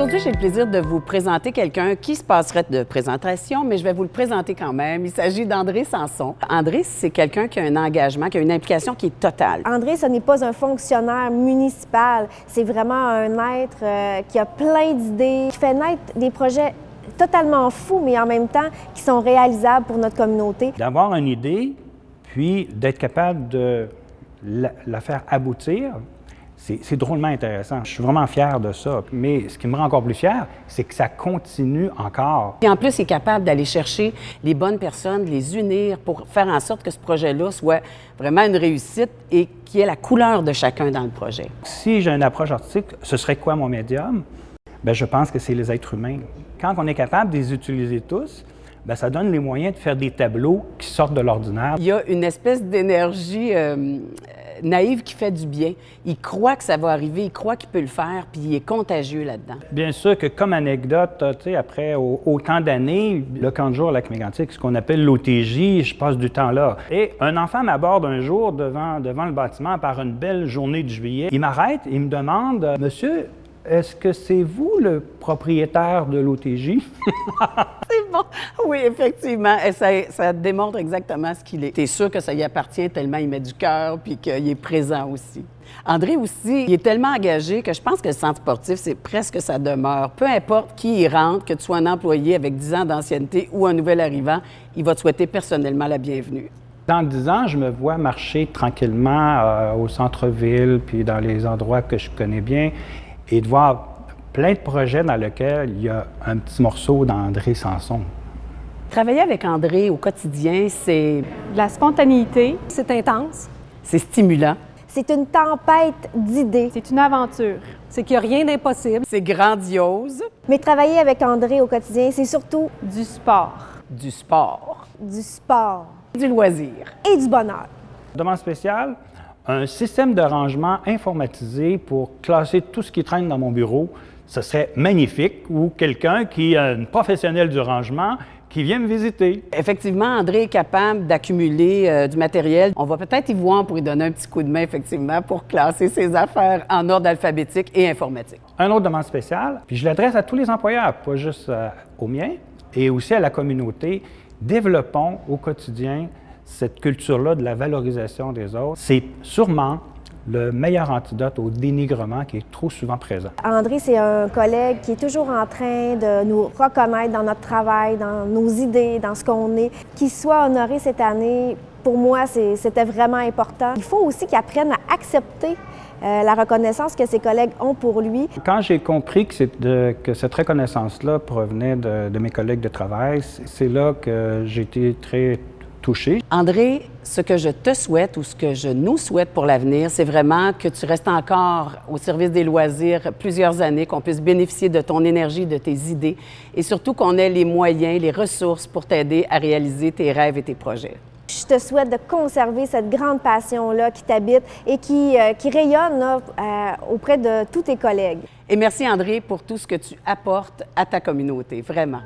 Aujourd'hui, j'ai le plaisir de vous présenter quelqu'un qui se passerait de présentation, mais je vais vous le présenter quand même. Il s'agit d'André Sanson. André, c'est quelqu'un qui a un engagement, qui a une implication qui est totale. André, ce n'est pas un fonctionnaire municipal. C'est vraiment un être qui a plein d'idées, qui fait naître des projets totalement fous, mais en même temps qui sont réalisables pour notre communauté. D'avoir une idée, puis d'être capable de la faire aboutir, c'est drôlement intéressant. Je suis vraiment fier de ça. Mais ce qui me rend encore plus fier, c'est que ça continue encore. Et en plus, il est capable d'aller chercher les bonnes personnes, les unir pour faire en sorte que ce projet-là soit vraiment une réussite et qu'il y ait la couleur de chacun dans le projet. Si j'ai une approche artistique, ce serait quoi mon médium? Bien, je pense que c'est les êtres humains. Quand on est capable de les utiliser tous, bien, ça donne les moyens de faire des tableaux qui sortent de l'ordinaire. Il y a une espèce d'énergie naïve qui fait du bien. Il croit que ça va arriver, il croit qu'il peut le faire, puis il est contagieux là-dedans. Bien sûr que comme anecdote, tu sais, après autant d'années, le camp de jour à Lac-Mégantic, ce qu'on appelle l'OTJ, je passe du temps là. Et un enfant m'aborde un jour devant le bâtiment par une belle journée de juillet. Il m'arrête et il me demande « Monsieur, est-ce que c'est vous le propriétaire de l'OTJ? » C'est bon. Oui, effectivement. Et ça démontre exactement ce qu'il est. T'es sûr que ça y appartient tellement il met du cœur puis qu'il est présent aussi. André aussi, il est tellement engagé que je pense que le centre sportif, c'est presque sa demeure. Peu importe qui y rentre, que tu sois un employé avec 10 ans d'ancienneté ou un nouvel arrivant, il va te souhaiter personnellement la bienvenue. Dans 10 ans, je me vois marcher tranquillement au centre-ville puis dans les endroits que je connais bien et de voir plein de projets dans lesquels il y a un petit morceau d'André Sanson. Travailler avec André au quotidien, c'est... De la spontanéité, c'est intense. C'est stimulant. C'est une tempête d'idées. C'est une aventure. C'est qu'il n'y a rien d'impossible. C'est grandiose. Mais travailler avec André au quotidien, c'est surtout Du sport. Du sport. du sport Du loisir. et du bonheur. Demande spéciale, un système de rangement informatisé pour classer tout ce qui traîne dans mon bureau, ce serait magnifique. Ou quelqu'un qui est un professionnel du rangement qui vient me visiter. Effectivement, André est capable d'accumuler du matériel. On va peut-être y voir pour lui donner un petit coup de main, effectivement, pour classer ses affaires en ordre alphabétique et informatique. Un autre demande spéciale, puis je l'adresse à tous les employeurs, pas juste aux miens, et aussi à la communauté. Développons au quotidien cette culture-là de la valorisation des autres. C'est sûrement le meilleur antidote au dénigrement qui est trop souvent présent. André, c'est un collègue qui est toujours en train de nous reconnaître dans notre travail, dans nos idées, dans ce qu'on est. Qu'il soit honoré cette année, pour moi, c'était vraiment important. Il faut aussi qu'il apprenne à accepter la reconnaissance que ses collègues ont pour lui. Quand j'ai compris que cette reconnaissance-là provenait de mes collègues de travail, c'est là que j'ai été très touché. André, ce que je te souhaite ou ce que je nous souhaite pour l'avenir, c'est vraiment que tu restes encore au service des loisirs plusieurs années, qu'on puisse bénéficier de ton énergie, de tes idées et surtout qu'on ait les moyens, les ressources pour t'aider à réaliser tes rêves et tes projets. Je te souhaite de conserver cette grande passion-là qui t'habite et qui rayonne là, auprès de tous tes collègues. Et merci André pour tout ce que tu apportes à ta communauté, vraiment.